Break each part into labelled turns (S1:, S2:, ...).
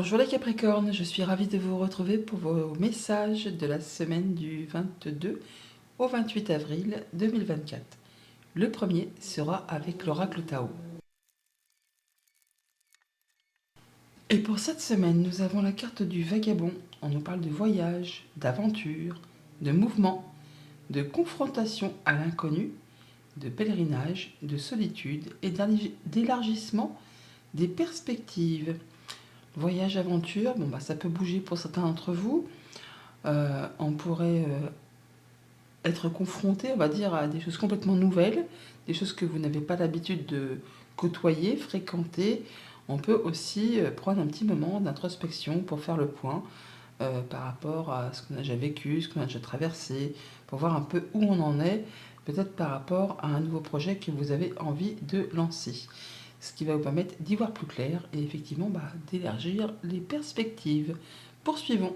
S1: Bonjour les Capricornes, je suis ravie de vous retrouver pour vos messages de la semaine du 22 au 28 avril 2024. Le premier sera avec l'oracle Tao. Et pour cette semaine, nous avons la carte du vagabond. On nous parle de voyage, d'aventure, de mouvement, de confrontation à l'inconnu, de pèlerinage, de solitude et d'élargissement des perspectives. Voyage, aventure, ça peut bouger pour certains d'entre vous. On pourrait être confronté, on va dire, à des choses complètement nouvelles, des choses que vous n'avez pas l'habitude de côtoyer, fréquenter. On peut aussi prendre un petit moment d'introspection pour faire le point par rapport à ce qu'on a déjà vécu, ce qu'on a déjà traversé, pour voir un peu où on en est, peut-être par rapport à un nouveau projet que vous avez envie de lancer. Ce qui va vous permettre d'y voir plus clair et effectivement d'élargir les perspectives. Poursuivons.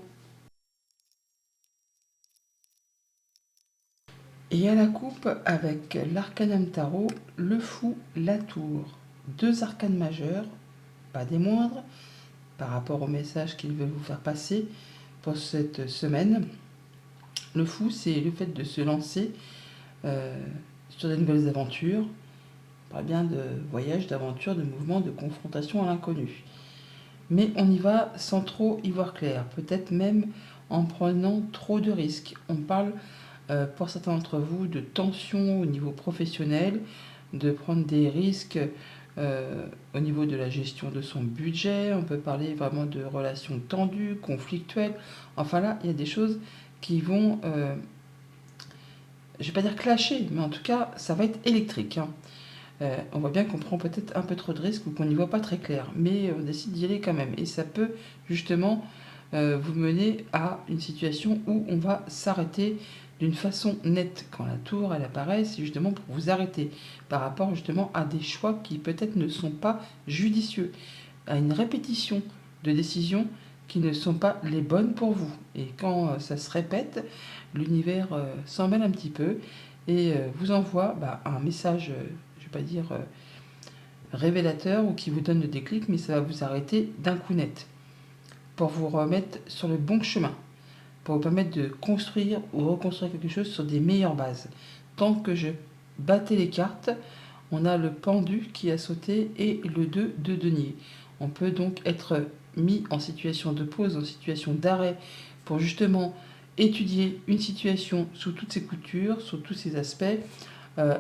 S1: Et à la coupe avec l'arcanum tarot, le fou, la tour. Deux arcanes majeures, pas des moindres, par rapport au message qu'ils veulent vous faire passer pour cette semaine. Le fou, c'est le fait de se lancer sur des nouvelles aventures. On parle bien de voyage, d'aventure, de mouvement, de confrontation à l'inconnu. Mais on y va sans trop y voir clair, peut-être même en prenant trop de risques. On parle pour certains d'entre vous de tension au niveau professionnel, de prendre des risques au niveau de la gestion de son budget. On peut parler vraiment de relations tendues, conflictuelles. Enfin là, il y a des choses qui vont, je ne vais pas dire clasher, mais en tout cas, ça va être électrique. On voit bien qu'on prend peut-être un peu trop de risques ou qu'on n'y voit pas très clair, mais on décide d'y aller quand même. Et ça peut justement vous mener à une situation où on va s'arrêter d'une façon nette. Quand la tour elle apparaît, c'est justement pour vous arrêter par rapport justement à des choix qui peut-être ne sont pas judicieux, à une répétition de décisions qui ne sont pas les bonnes pour vous. Et quand ça se répète, l'univers s'en mêle un petit peu et vous envoie un message, je ne vais pas dire révélateur ou qui vous donne le déclic, mais ça va vous arrêter d'un coup net pour vous remettre sur le bon chemin, pour vous permettre de construire ou reconstruire quelque chose sur des meilleures bases. Tant que je battais les cartes, on a le pendu qui a sauté et le 2 de denier. On peut donc être mis en situation de pause, en situation d'arrêt, pour justement étudier une situation sous toutes ses coutures, sous tous ses aspects, euh,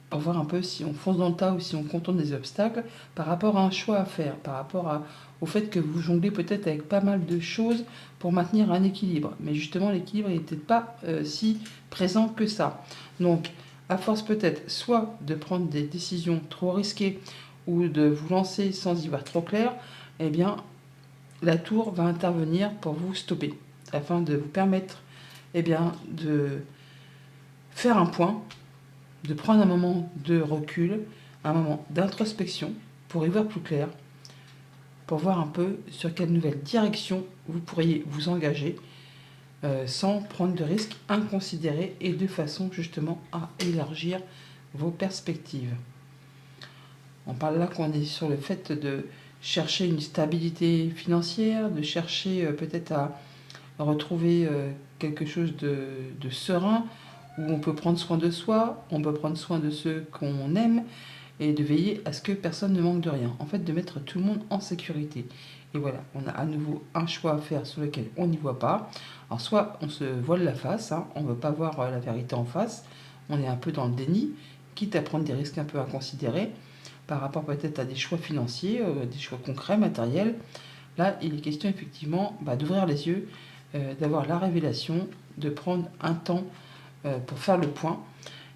S1: pour voir un peu si on fonce dans le tas ou si on contourne des obstacles par rapport à un choix à faire, par rapport au fait que vous jonglez peut-être avec pas mal de choses pour maintenir un équilibre. Mais justement, l'équilibre n'était pas si présent que ça. Donc, à force peut-être soit de prendre des décisions trop risquées ou de vous lancer sans y voir trop clair, eh bien, la tour va intervenir pour vous stopper, afin de vous permettre de faire un point, de prendre un moment de recul, un moment d'introspection pour y voir plus clair, pour voir un peu sur quelle nouvelle direction vous pourriez vous engager sans prendre de risques inconsidérés et de façon justement à élargir vos perspectives. On parle là qu'on est sur le fait de chercher une stabilité financière, de chercher peut-être à retrouver quelque chose de serein, où on peut prendre soin de soi, on peut prendre soin de ceux qu'on aime, et de veiller à ce que personne ne manque de rien. En fait, de mettre tout le monde en sécurité. Et voilà, on a à nouveau un choix à faire sur lequel on n'y voit pas. Alors soit on se voile la face, on ne veut pas voir la vérité en face, on est un peu dans le déni, quitte à prendre des risques un peu inconsidérés par rapport peut-être à des choix financiers, des choix concrets, matériels. Là, il est question effectivement d'ouvrir les yeux, d'avoir la révélation, de prendre un temps pour faire le point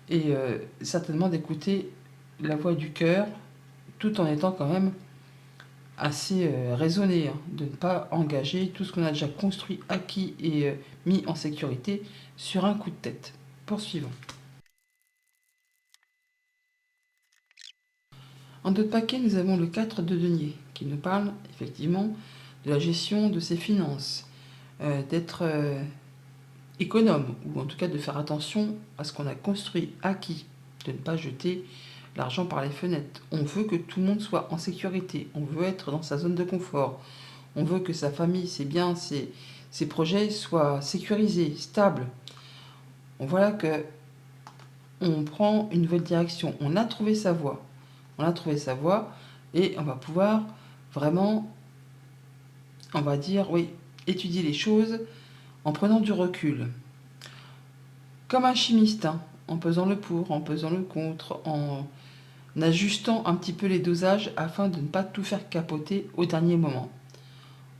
S1: et certainement d'écouter la voix du cœur tout en étant quand même assez raisonné, de ne pas engager tout ce qu'on a déjà construit, acquis et mis en sécurité sur un coup de tête. Poursuivons. En d'autres paquets, nous avons le 4 de denier qui nous parle effectivement de la gestion de ses finances, d'être économe, ou en tout cas de faire attention à ce qu'on a construit, acquis, de ne pas jeter l'argent par les fenêtres. On veut que tout le monde soit en sécurité, on veut être dans sa zone de confort, On veut que sa famille, ses biens, ses projets soient sécurisés, stables. Voilà que on prend une nouvelle direction. On a trouvé sa voie. On a trouvé sa voie et on va pouvoir vraiment, on va dire, oui, étudier les choses en prenant du recul. Comme un chimiste, hein, en pesant le pour, en pesant le contre, en ajustant un petit peu les dosages afin de ne pas tout faire capoter au dernier moment.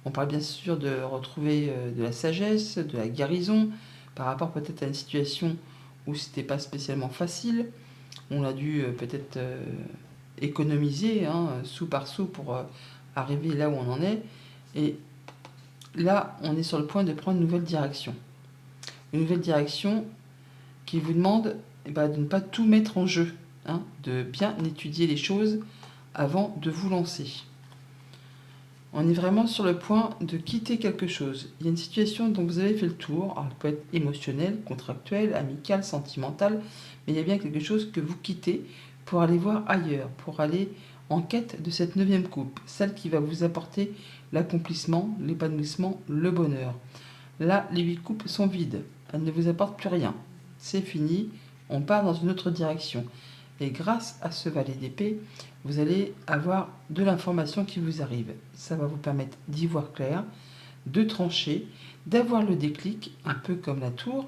S1: On parle bien sûr de retrouver de la sagesse, de la guérison, par rapport peut-être à une situation où c'était pas spécialement facile. On a dû peut-être économiser sou par sou pour arriver là où on en est. Et là, on est sur le point de prendre une nouvelle direction. Une nouvelle direction qui vous demande de ne pas tout mettre en jeu, de bien étudier les choses avant de vous lancer. On est vraiment sur le point de quitter quelque chose. Il y a une situation dont vous avez fait le tour. Alors, elle peut être émotionnelle, contractuelle, amicale, sentimentale, mais il y a bien quelque chose que vous quittez pour aller voir ailleurs, pour aller en quête de cette 9e coupe, celle qui va vous apporter l'accomplissement, l'épanouissement, le bonheur. Là, les 8 coupes sont vides. Elles ne vous apportent plus rien. C'est fini, on part dans une autre direction. Et grâce à ce valet d'épée, vous allez avoir de l'information qui vous arrive. Ça va vous permettre d'y voir clair, de trancher, d'avoir le déclic, un peu comme la tour.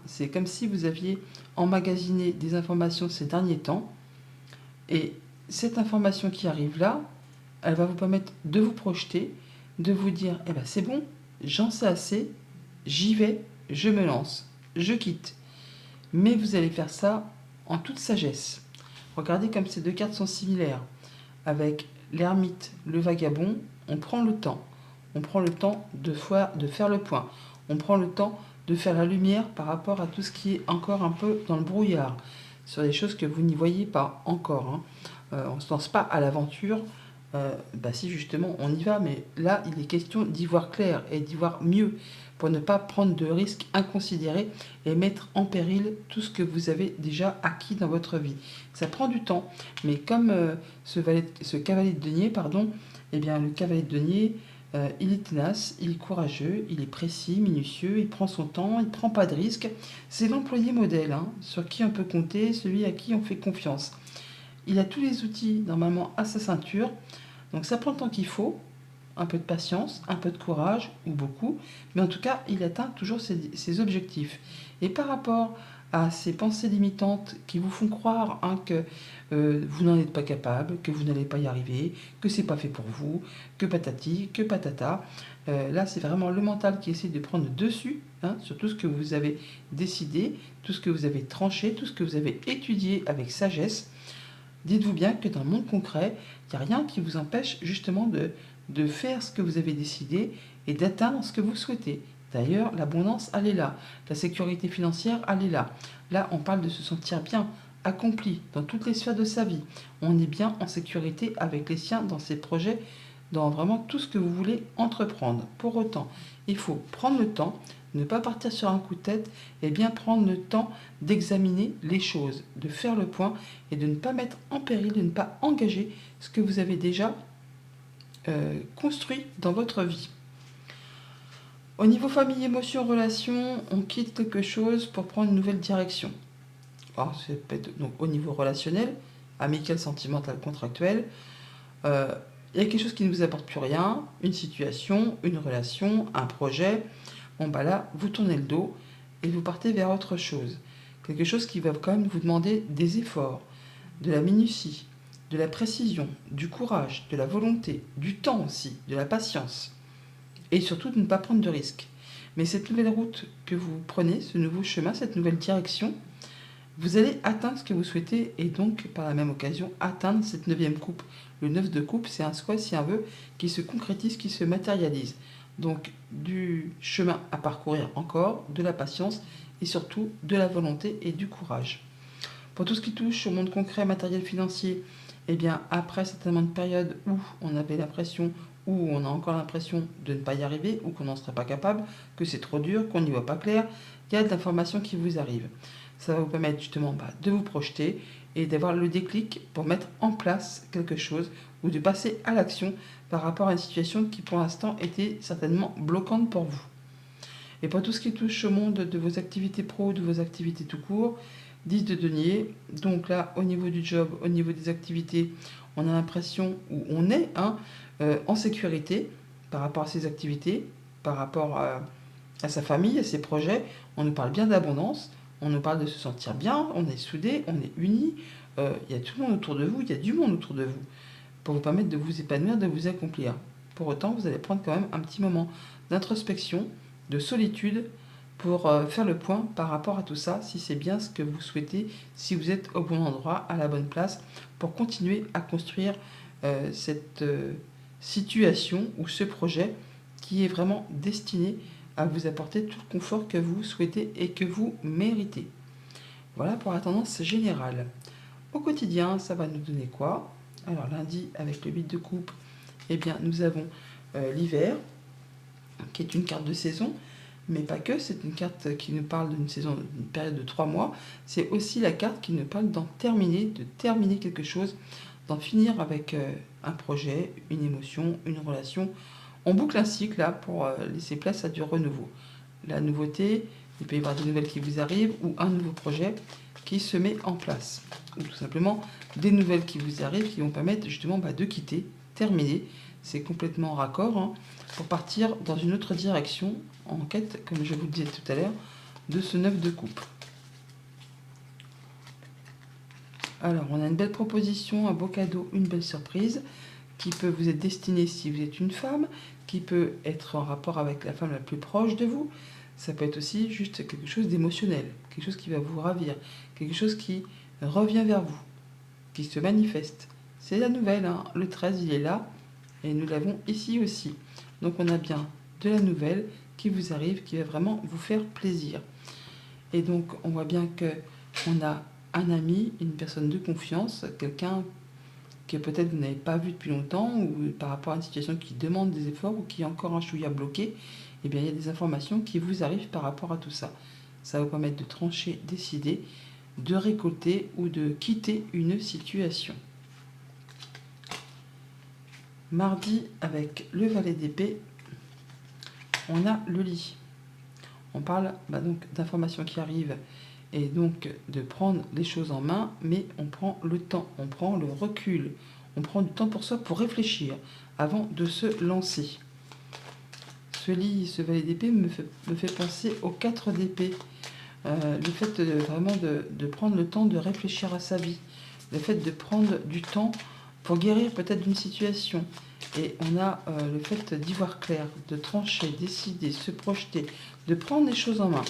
S1: C'est comme si vous aviez emmagasiné des informations ces derniers temps. Et cette information qui arrive là, elle va vous permettre de vous projeter, de vous dire, c'est bon, j'en sais assez, j'y vais, je me lance, je quitte. Mais vous allez faire ça en toute sagesse. Regardez comme ces deux cartes sont similaires. Avec l'ermite, le vagabond, on prend le temps. On prend le temps de faire le point. On prend le temps de faire la lumière par rapport à tout ce qui est encore un peu dans le brouillard, sur des choses que vous n'y voyez pas encore. On ne se lance pas à l'aventure. Si justement on y va, mais là il est question d'y voir clair et d'y voir mieux pour ne pas prendre de risques inconsidérés et mettre en péril tout ce que vous avez déjà acquis dans votre vie. Ça prend du temps, mais comme ce cavalier de denier, le cavalier de denier, il est tenace, il est courageux, il est précis, minutieux, il prend son temps, il ne prend pas de risques. C'est l'employé modèle, sur qui on peut compter, celui à qui on fait confiance. Il a tous les outils normalement à sa ceinture, donc ça prend le temps qu'il faut, un peu de patience, un peu de courage, ou beaucoup, mais en tout cas, il atteint toujours ses objectifs. Et par rapport à ces pensées limitantes qui vous font croire que vous n'en êtes pas capable, que vous n'allez pas y arriver, que c'est pas fait pour vous, que patati, que patata, là c'est vraiment le mental qui essaie de prendre le dessus sur tout ce que vous avez décidé, tout ce que vous avez tranché, tout ce que vous avez étudié avec sagesse. Dites-vous bien que dans le monde concret, il n'y a rien qui vous empêche justement de faire ce que vous avez décidé et d'atteindre ce que vous souhaitez. D'ailleurs, l'abondance, elle est là. La sécurité financière, elle est là. Là, on parle de se sentir bien, accompli dans toutes les sphères de sa vie. On est bien en sécurité avec les siens dans ses projets, dans vraiment tout ce que vous voulez entreprendre. Pour autant, il faut prendre le temps, ne pas partir sur un coup de tête et bien prendre le temps d'examiner les choses, de faire le point et de ne pas mettre en péril, de ne pas engager ce que vous avez déjà construit dans votre vie. Au niveau famille, émotion, relation, on quitte quelque chose pour prendre une nouvelle direction. Alors, c'est peut-être donc au niveau relationnel, amical, sentimental, contractuel. Il y a quelque chose qui ne vous apporte plus rien, une situation, une relation, un projet. Là, vous tournez le dos et vous partez vers autre chose. Quelque chose qui va quand même vous demander des efforts, de la minutie, de la précision, du courage, de la volonté, du temps aussi, de la patience. Et surtout de ne pas prendre de risques. Mais cette nouvelle route que vous prenez, ce nouveau chemin, cette nouvelle direction, vous allez atteindre ce que vous souhaitez et donc par la même occasion atteindre cette 9e coupe. Le 9 de coupe, c'est un souhait, c'est un vœu qui se concrétise, qui se matérialise. Donc du chemin à parcourir encore, de la patience et surtout de la volonté et du courage. Pour tout ce qui touche au monde concret, matériel, financier, après certainement une période où on avait l'impression, où on a encore l'impression de ne pas y arriver, ou qu'on n'en serait pas capable, que c'est trop dur, qu'on n'y voit pas clair, il y a de l'information qui vous arrive. Ça va vous permettre justement de vous projeter et d'avoir le déclic pour mettre en place quelque chose ou de passer à l'action par rapport à une situation qui pour l'instant était certainement bloquante pour vous. Et pour tout ce qui touche au monde de vos activités pro, de vos activités tout court, 10 de denier. Donc là, au niveau du job, au niveau des activités, on a l'impression où on est en sécurité par rapport à ses activités, par rapport à sa famille, à ses projets. On nous parle bien d'abondance, on nous parle de se sentir bien, on est soudés, on est unis. Il y a tout le monde autour de vous, il y a du monde autour de vous pour vous permettre de vous épanouir, de vous accomplir. Pour autant, vous allez prendre quand même un petit moment d'introspection, de solitude pour faire le point par rapport à tout ça, si c'est bien ce que vous souhaitez, si vous êtes au bon endroit, à la bonne place, pour continuer à construire cette situation ou ce projet qui est vraiment destiné à vous apporter tout le confort que vous souhaitez et que vous méritez. Voilà pour la tendance générale. Au quotidien, ça va nous donner quoi? Alors lundi, avec le 8 de coupe, eh bien, nous avons l'hiver, qui est une carte de saison, mais pas que, c'est une carte qui nous parle d'une saison, d'une période de 3 mois. C'est aussi la carte qui nous parle d'en terminer, de terminer quelque chose, d'en finir avec un projet, une émotion, une relation. On boucle un cycle là pour laisser place à du renouveau. La nouveauté, il peut y avoir des nouvelles qui vous arrivent ou un nouveau projet qui se met en place. Ou tout simplement des nouvelles qui vous arrivent qui vont permettre justement de quitter, terminer. C'est complètement raccord pour partir dans une autre direction en quête, comme je vous le disais tout à l'heure, de ce 9 de coupe. Alors, on a une belle proposition, un beau cadeau, une belle surprise qui peut vous être destinée si vous êtes une femme, qui peut être en rapport avec la femme la plus proche de vous. Ça peut être aussi juste quelque chose d'émotionnel, quelque chose qui va vous ravir, quelque chose qui revient vers vous, qui se manifeste. C'est la nouvelle, le 13 il est là, et nous l'avons ici aussi. Donc on a bien de la nouvelle qui vous arrive, qui va vraiment vous faire plaisir. Et donc on voit bien qu'on a un ami, une personne de confiance, quelqu'un que peut-être vous n'avez pas vu depuis longtemps, ou par rapport à une situation qui demande des efforts, ou qui est encore un chouïa bloqué, eh bien il y a des informations qui vous arrivent par rapport à tout ça. Ça va vous permettre de trancher, décider, de récolter ou de quitter une situation. Mardi, avec le valet d'épée, on a le lit. On parle donc d'informations qui arrivent et donc de prendre les choses en main, mais on prend le temps, on prend le recul, on prend du temps pour soi pour réfléchir avant de se lancer. Ce lit, ce valet d'épée me fait penser aux 4 d'épée. Le fait vraiment de prendre le temps de réfléchir à sa vie, le fait de prendre du temps pour guérir peut-être d'une situation. Et on a le fait d'y voir clair, de trancher, décider, se projeter, de prendre les choses en main.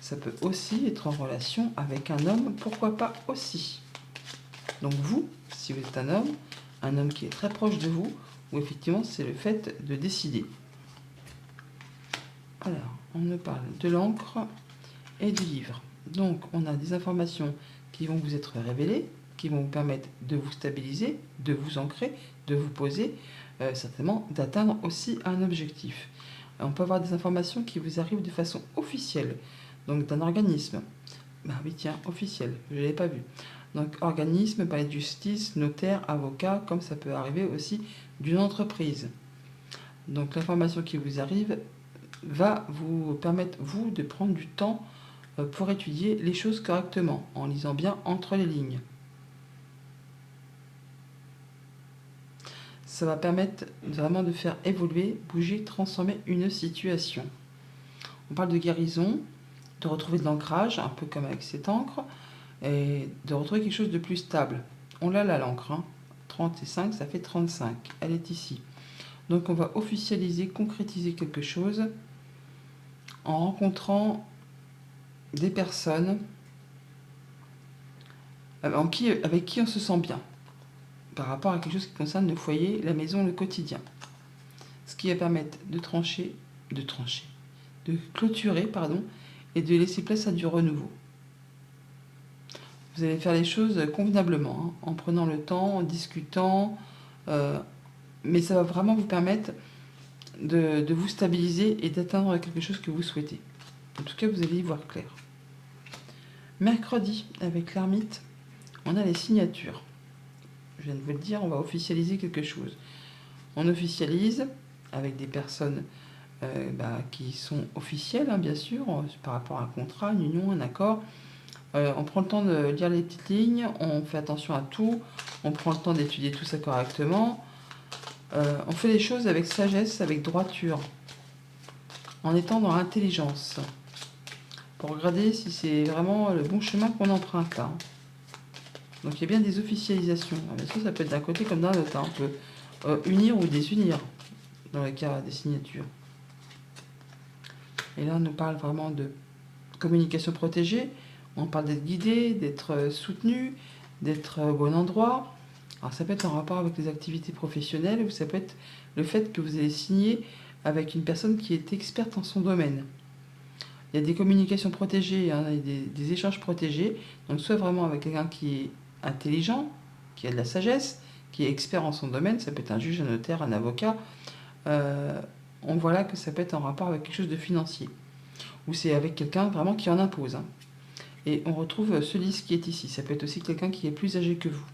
S1: Ça peut aussi être en relation avec un homme, pourquoi pas aussi. Donc vous, si vous êtes un homme qui est très proche de vous, où effectivement c'est le fait de décider. Alors, on nous parle de l'encre et du livre. Donc on a des informations qui vont vous être révélées, qui vont vous permettre de vous stabiliser, de vous ancrer, de vous poser, certainement d'atteindre aussi un objectif. On peut avoir des informations qui vous arrivent de façon officielle, donc d'un organisme. Oui tiens, officiel, je ne l'ai pas vu. Donc organisme, palais de justice, notaire, avocat, comme ça peut arriver aussi d'une entreprise. Donc l'information qui vous arrive va vous permettre, vous, de prendre du temps pour étudier les choses correctement, en lisant bien entre les lignes. Ça va permettre vraiment de faire évoluer, bouger, transformer une situation. On parle de guérison, de retrouver de l'ancrage, un peu comme avec cette encre, et de retrouver quelque chose de plus stable. On l'a là, l'encre. 30 et 5, ça fait 35. Elle est ici. Donc on va officialiser, concrétiser quelque chose en rencontrant des personnes avec qui on se sent bien, par rapport à quelque chose qui concerne le foyer, la maison, le quotidien. Ce qui va permettre de clôturer, et de laisser place à du renouveau. Vous allez faire les choses convenablement, en prenant le temps, en discutant, mais ça va vraiment vous permettre de vous stabiliser et d'atteindre quelque chose que vous souhaitez. En tout cas, vous allez y voir clair. Mercredi, avec l'ermite, On a les signatures. Je viens de vous le dire, on va officialiser quelque chose. On officialise avec des personnes qui sont officielles, hein, bien sûr, par rapport à un contrat, une union, un accord. On prend le temps de lire les petites lignes, on fait attention à tout, on prend le temps d'étudier tout ça correctement. On fait les choses avec sagesse, avec droiture, en étant dans l'intelligence, pour regarder si c'est vraiment le bon chemin qu'on emprunte là. Donc il y a bien des officialisations. Bien sûr, ça peut être d'un côté comme d'un autre. Hein. On peut unir ou désunir dans le cas des signatures. Et là, on nous parle vraiment de communication protégée. On parle d'être guidé, d'être soutenu, d'être au bon endroit. Alors ça peut être en rapport avec les activités professionnelles ou ça peut être le fait que vous allez signer avec une personne qui est experte en son domaine. Il y a des communications protégées, hein, des échanges protégés. Donc soit vraiment avec quelqu'un qui est intelligent, qui a de la sagesse, qui est expert en son domaine, ça peut être un juge, un notaire, un avocat. On voit là que ça peut être en rapport avec quelque chose de financier. Ou c'est avec quelqu'un vraiment qui en impose. Hein. Et on retrouve ce lys qui est ici. Ça peut être aussi quelqu'un qui est plus âgé que vous.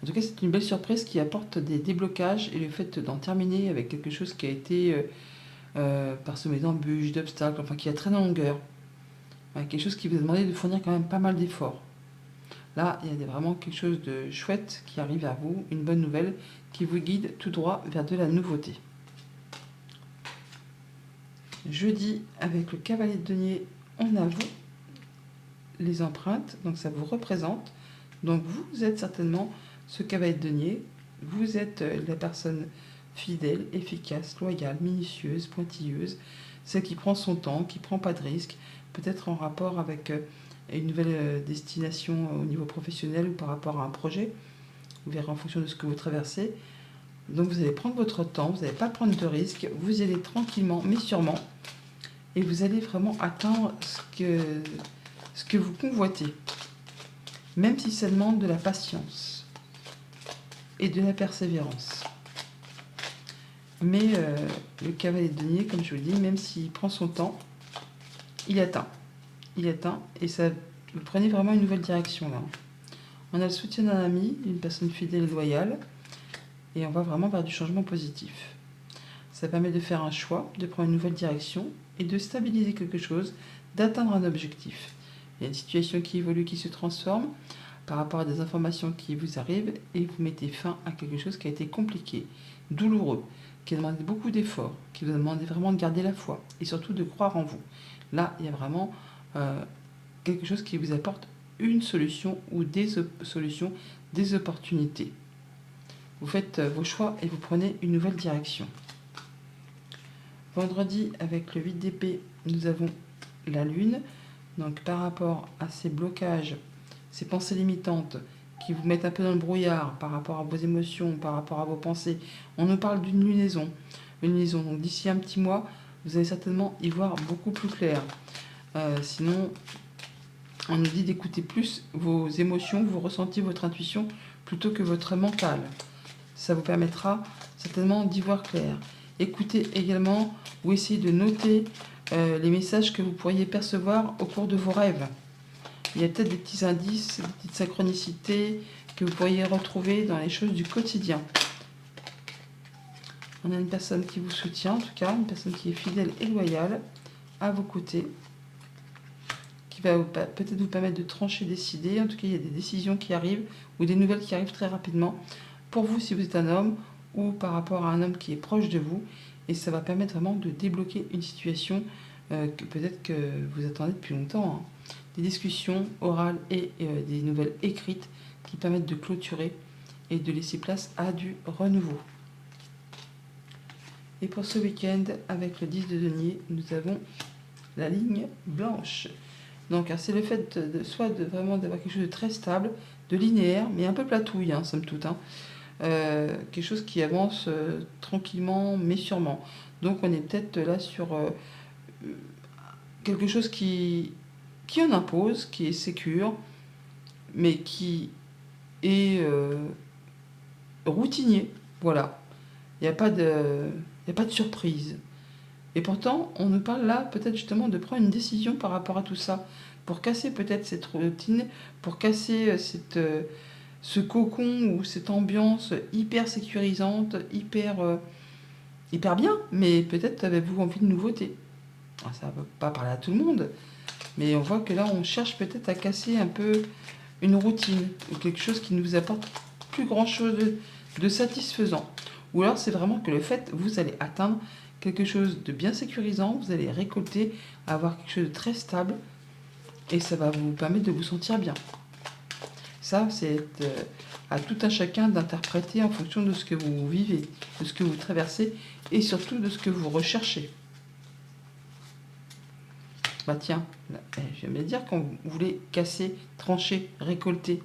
S1: En tout cas, c'est une belle surprise qui apporte des déblocages et le fait d'en terminer avec quelque chose qui a été parsemé d'embûches, d'obstacles, enfin qui a traîné en longueur. Quelque chose qui vous a demandé de fournir quand même pas mal d'efforts. Là, il y a vraiment quelque chose de chouette qui arrive à vous, une bonne nouvelle qui vous guide tout droit vers de la nouveauté. Jeudi, avec le cavalier de denier, on a vous, les empreintes, donc ça vous représente. Donc vous êtes certainement ce cavalier de denier, vous êtes la personne fidèle, efficace, loyale, minutieuse, pointilleuse, celle qui prend son temps, qui ne prend pas de risques, peut-être en rapport avec une nouvelle destination au niveau professionnel ou par rapport à un projet. Vous verrez en fonction de ce que vous traversez. Donc vous allez prendre votre temps, vous n'allez pas prendre de risques, vous allez tranquillement mais sûrement et vous allez vraiment atteindre ce que vous convoitez. Même si ça demande de la patience et de la persévérance. Mais le cavalier de denier, comme je vous le dis, même s'il prend son temps, il atteint. Il atteint et ça, vous prenez vraiment une nouvelle direction là. On a le soutien d'un ami, d'une personne fidèle et loyale. Et on va vraiment vers du changement positif. Ça permet de faire un choix, de prendre une nouvelle direction et de stabiliser quelque chose, d'atteindre un objectif. Il y a une situation qui évolue, qui se transforme par rapport à des informations qui vous arrivent et vous mettez fin à quelque chose qui a été compliqué, douloureux, qui a demandé beaucoup d'efforts, qui vous a demandé vraiment de garder la foi et surtout de croire en vous. Là, il y a vraiment quelque chose qui vous apporte une solution ou des solutions, des opportunités. Vous faites vos choix et vous prenez une nouvelle direction. Vendredi, avec le 8 d'épée, nous avons la lune. Donc par rapport à ces blocages, ces pensées limitantes qui vous mettent un peu dans le brouillard par rapport à vos émotions, par rapport à vos pensées, on nous parle d'une lunaison. Une lunaison. Donc d'ici un petit mois, vous allez certainement y voir beaucoup plus clair. Sinon, on nous dit d'écouter plus vos émotions, vos ressentis, votre intuition, plutôt que votre mental. Ça vous permettra certainement d'y voir clair. Écoutez également ou essayez de noter les messages que vous pourriez percevoir au cours de vos rêves. Il y a peut-être des petits indices, des petites synchronicités que vous pourriez retrouver dans les choses du quotidien. On a une personne qui vous soutient, en tout cas, une personne qui est fidèle et loyale à vos côtés, qui va peut-être vous permettre de trancher, décider. En tout cas, il y a des décisions qui arrivent ou des nouvelles qui arrivent très rapidement. Pour vous, si vous êtes un homme, ou par rapport à un homme qui est proche de vous, et ça va permettre vraiment de débloquer une situation que peut-être que vous attendez depuis longtemps. Hein. Des discussions orales et des nouvelles écrites qui permettent de clôturer et de laisser place à du renouveau. Et pour ce week-end, avec le 10 de denier, nous avons la ligne blanche. Donc c'est le fait de vraiment d'avoir quelque chose de très stable, de linéaire, mais un peu platouille, hein, somme toute. Hein. Quelque chose qui avance tranquillement mais sûrement. Donc on est peut-être là sur quelque chose qui en impose, qui est sécure, mais qui est routinier. Voilà. Il n'y a pas de surprise. Et pourtant, on nous parle là peut-être justement de prendre une décision par rapport à tout ça. pour casser peut-être cette routine, pour casser ce cocon ou cette ambiance hyper sécurisante, hyper bien, mais peut-être avez-vous envie de nouveauté. Alors, ça ne va pas parler à tout le monde, mais on voit que là, on cherche peut-être à casser un peu une routine ou quelque chose qui ne vous apporte plus grand-chose de satisfaisant. Ou alors, c'est vraiment que le fait, vous allez atteindre quelque chose de bien sécurisant, vous allez récolter, avoir quelque chose de très stable, et ça va vous permettre de vous sentir bien. Ça, c'est à tout un chacun d'interpréter en fonction de ce que vous vivez, de ce que vous traversez, et surtout de ce que vous recherchez. Bah tiens, je viens de dire quand vous voulez casser, trancher, récolter.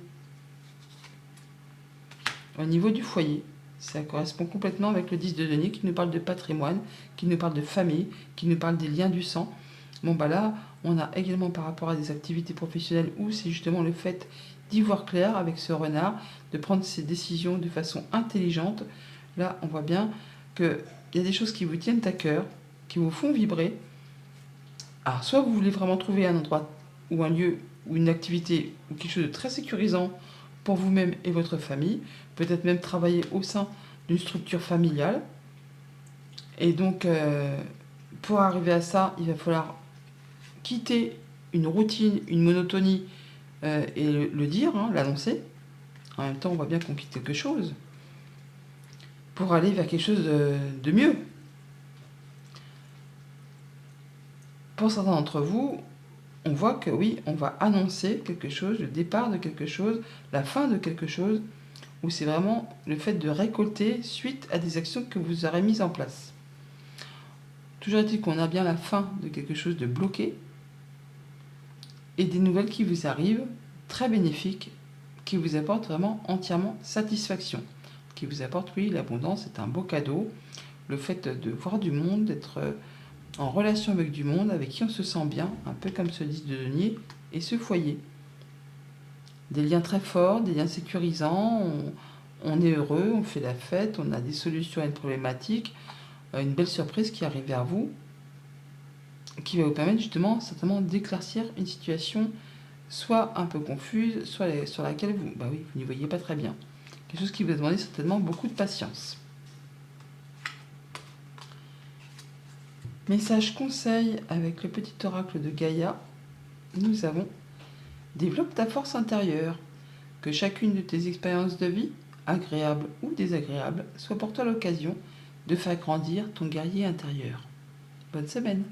S1: Au niveau du foyer, ça correspond complètement avec le 10 de denier qui nous parle de patrimoine, qui nous parle de famille, qui nous parle des liens du sang. Bon bah là, on a également par rapport à des activités professionnelles où c'est justement le fait d'y voir clair avec ce renard, de prendre ses décisions de façon intelligente. Là, on voit bien qu'il y a des choses qui vous tiennent à cœur, qui vous font vibrer. Alors, soit vous voulez vraiment trouver un endroit ou un lieu ou une activité ou quelque chose de très sécurisant pour vous-même et votre famille, peut-être même travailler au sein d'une structure familiale. Et donc, pour arriver à ça, il va falloir quitter une routine, une monotonie, et le dire, hein, l'annoncer. En même temps, on voit bien qu'on quitte quelque chose pour aller vers quelque chose de mieux. Pour certains d'entre vous, on voit que oui, on va annoncer quelque chose, le départ de quelque chose, la fin de quelque chose, où c'est vraiment le fait de récolter suite à des actions que vous aurez mises en place. Toujours est-il qu'on a bien la fin de quelque chose de bloqué et des nouvelles qui vous arrivent, très bénéfiques, qui vous apportent vraiment entièrement satisfaction, qui vous apportent, oui, l'abondance, c'est un beau cadeau, le fait de voir du monde, d'être en relation avec du monde, avec qui on se sent bien, un peu comme ce 10 de denier, et ce foyer. Des liens très forts, des liens sécurisants, on est heureux, on fait la fête, on a des solutions à une problématique, une belle surprise qui arrive vers vous, qui va vous permettre justement certainement d'éclaircir une situation soit un peu confuse, soit sur laquelle vous n'y voyez pas très bien. Quelque chose qui va demander certainement beaucoup de patience. Message conseil avec le petit oracle de Gaïa, nous avons: développe ta force intérieure, que chacune de tes expériences de vie, agréables ou désagréables, soit pour toi l'occasion de faire grandir ton guerrier intérieur. Bonne semaine!